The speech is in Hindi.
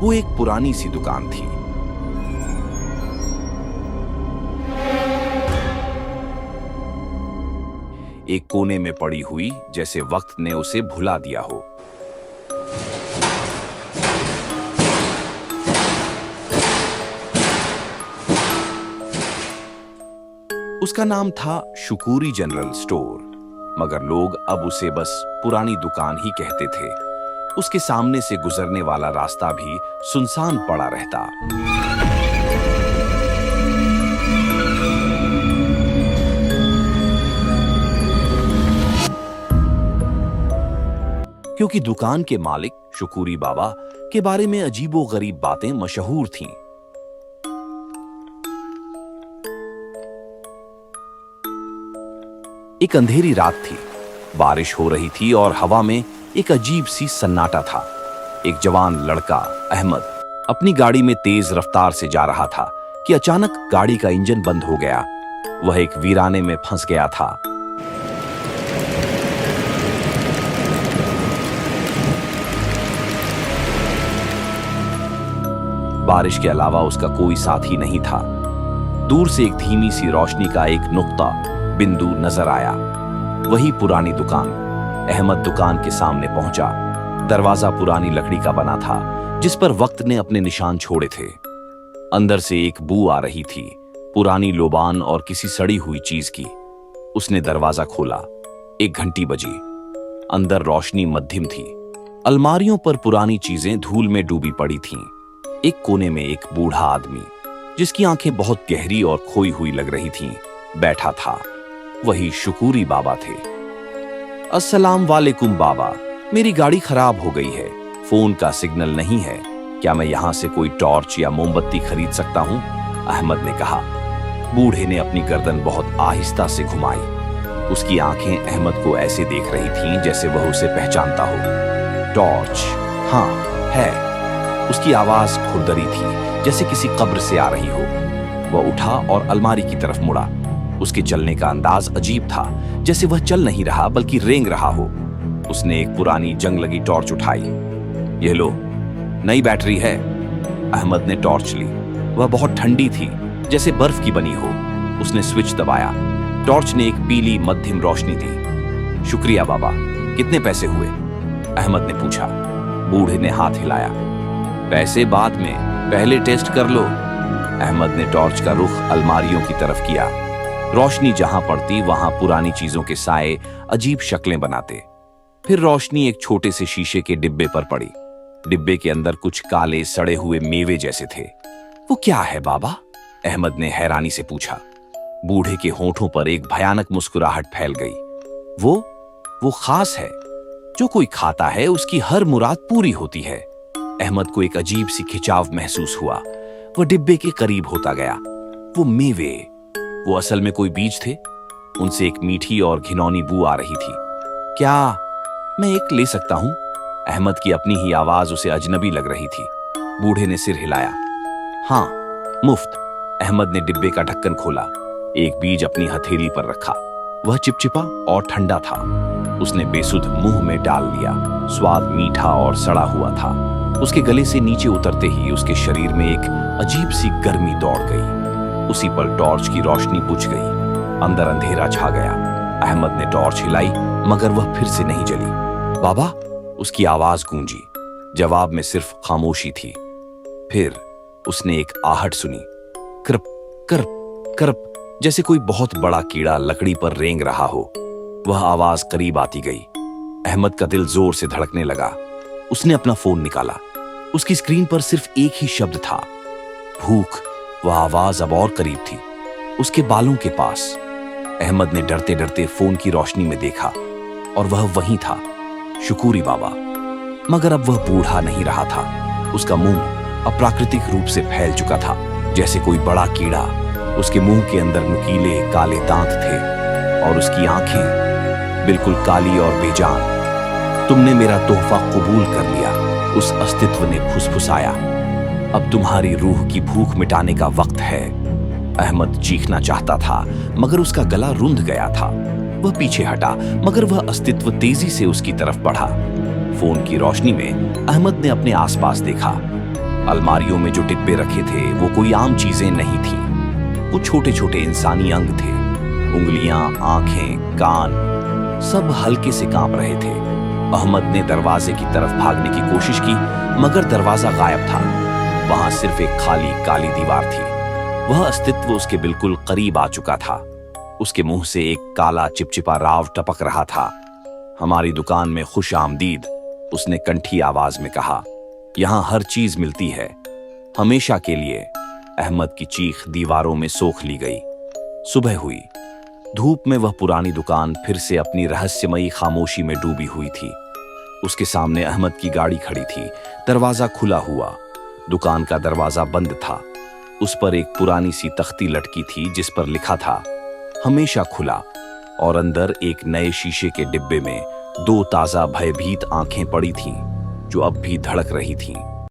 वो एक पुरानी सी दुकान थी। एक कोने में पड़ी हुई, जैसे वक्त ने उसे भुला दिया हो। उसका नाम था शुकूरी जनरल स्टोर, मगर लोग अब उसे बस पुरानी दुकान ही कहते थे। उसके सामने से गुजरने वाला रास्ता भी सुनसान पड़ा रहता। क्योंकि दुकान के मालिक शुकूरी बाबा के बारे में अजीबोगरीब बातें मशहूर थीं। एक अंधेरी रात थी, बारिश हो रही थी और हवा में एक अजीब सी सन्नाटा था। एक जवान लड़का अहमद अपनी गाड़ी में तेज रफ्तार से जा रहा था कि अचानक गाड़ी का इंजन बंद हो गया। वह एक वीराने में फंस गया था। बारिश के अलावा उसका कोई साथी नहीं था। दूर से एक धीमी सी रोशनी का एक नुक्ता बिंदु नजर आया। वही पुरानी दुकान। अहमद दुकान के सामने पहुंचा। दरवाजा पुरानी लकड़ी का बना था, जिस पर वक्त ने अपने निशान छोड़े थे। अंदर से एक बू आ रही थी, पुरानी लोबान और किसी सड़ी हुई चीज की। उसने दरवाजा खोला। एक घंटी बजी। अंदर रोशनी मध्यम थी। अलमारियों पर पुरानी चीजें धूल में डूबी पड़ी थीं। एक कोने में एक बूढ़ा आदमी, जिसकी आंखें बहुत गहरी और खोई हुई लग रही थीं, बैठा था। वही शुकूरी बाबा थे। अस्सलाम वालेकुम बाबा, मेरी गाड़ी खराब हो गई है। फोन का सिग्नल नहीं है। क्या मैं यहां से कोई टॉर्च या मोमबत्ती खरीद सकता हूं? अहमद ने कहा। बूढ़े ने अपनी गर्दन बहुत आहिस्ता से घुमाई। उसकी आंखें अहमद को ऐसे देख रही थीं जैसे वह उसे पहचानता हो। टॉर्च? हाँ, है। उसकी आवाज खुरदरी थी, जैसे किसी कब्र से आ रही हो। वह उठा और अलमारी की तरफ मुड़ा। उसके चलने का अंदाज अजीब था, जैसे वह चल नहीं रहा बल्कि रेंग रहा हो। उसने एक पुरानी जंग लगी टॉर्च उठाई। यह लो, नई बैटरी है। अहमद ने टॉर्च ली। वह बहुत ठंडी थी, जैसे बर्फ की बनी हो। उसने स्विच दबाया। टॉर्च ने एक पीली मध्यम रोशनी दी। शुक्रिया बाबा, कितने पैसे हुए? अहमद ने पूछा। बूढ़े ने हाथ हिलाया। पैसे बाद में, पहले टेस्ट कर लो। अहमद ने टॉर्च का रुख अलमारियों की तरफ किया। रोशनी जहां पड़ती वहां पुरानी चीजों के साए अजीब शक्लें बनाते। फिर रोशनी एक छोटे से शीशे के डिब्बे पर पड़ी। डिब्बे के अंदर कुछ काले सड़े हुए मेवे जैसे थे। वो क्या है बाबा? अहमद ने हैरानी से पूछा। बूढ़े के होठों पर एक भयानक मुस्कुराहट फैल गई। वो खास है। जो कोई खाता है उसकी हर मुराद पूरी होती है। अहमद को एक अजीब सी खिंचाव महसूस हुआ। वह डिब्बे के करीब होता गया। वो मेवे, वो असल में कोई बीज थे। उनसे एक मीठी और घिनौनी बू आ रही थी। क्या मैं एक ले सकता हूं? अहमद की अपनी ही आवाज उसे अजनबी लग रही थी। बूढ़े ने सिर हिलाया। हां, मुफ्त। अहमद ने डिब्बे का ढक्कन खोला। एक बीज अपनी हथेली पर रखा। वह चिपचिपा और ठंडा था। उसने बेसुध मुंह में डाल लिया। स्वाद मीठा और सड़ा हुआ था। उसके गले से नीचे उतरते ही उसके शरीर में एक अजीब सी गर्मी दौड़ गई। उसी पर टॉर्च की रोशनी बुझ गई। अंदर अंधेरा छा गया। अहमद ने टॉर्च हिलाई, मगर वह फिर से नहीं जली। बाबा, उसकी आवाज गूंजी। जवाब में सिर्फ खामोशी थी। फिर उसने एक आहट सुनी। करप करप करप, जैसे कोई बहुत बड़ा कीड़ा लकड़ी पर रेंग रहा हो। वह आवाज करीब आती गई। अहमद का दिल जोर से धड़कने लगा। उसने अपना फोन निकाला। उसकी स्क्रीन पर सिर्फ एक ही शब्द था, भूख। वह आवाज अब और करीब थी, उसके बालों के पास। अहमद ने डरते डरते फोन की रोशनी में देखा और वह वहीं था, शुकूरी बाबा। मगर अब वह बूढ़ा नहीं रहा था। उसका मुंह अप्राकृतिक रूप से फैल चुका था, जैसे कोई बड़ा कीड़ा। उसके मुंह के अंदर नुकीले काले दांत थे और उसकी आंखें बिल्कुल काली और बेजान। तुमने मेरा तोहफा कबूल कर लिया, उस अस्तित्व ने फुसफुसाया। अब तुम्हारी रूह की भूख मिटाने का वक्त है। अहमद चीखना चाहता था, मगर उसका गला रुंध गया था। वह पीछे हटा, मगर वह अस्तित्व तेजी से उसकी तरफ बढ़ा। फोन की रोशनी में अहमद ने अपने आसपास देखा। अलमारियों में जो डिब्बे रखे थे वो कोई आम चीजें नहीं थी। वो छोटे छोटे इंसानी अंग थे। उंगलियां, आंखें, कान सब हल्के से कांप रहे थे। अहमद ने दरवाजे की तरफ भागने की कोशिश की, मगर दरवाजा गायब था। वहां सिर्फ एक खाली काली दीवार थी। वह अस्तित्व उसके बिल्कुल करीब आ चुका था। उसके मुंह से एक काला चिपचिपा राव टपक रहा था। हमारी दुकान में खुश आमदीद, उसने कंठी आवाज में कहा। यहां हर चीज मिलती है, हमेशा के लिए। अहमद की चीख दीवारों में सोख ली गई। सुबह हुई। धूप में वह पुरानी दुकान फिर से अपनी रहस्यमयी खामोशी में डूबी हुई थी। उसके सामने अहमद की गाड़ी खड़ी थी। दरवाजा खुला हुआ। दुकान का दरवाजा बंद था। उस पर एक पुरानी सी तख्ती लटकी थी जिस पर लिखा था, हमेशा खुला। और अंदर एक नए शीशे के डिब्बे में 2 ताजा भयभीत आंखें पड़ी थीं, जो अब भी धड़क रही थीं।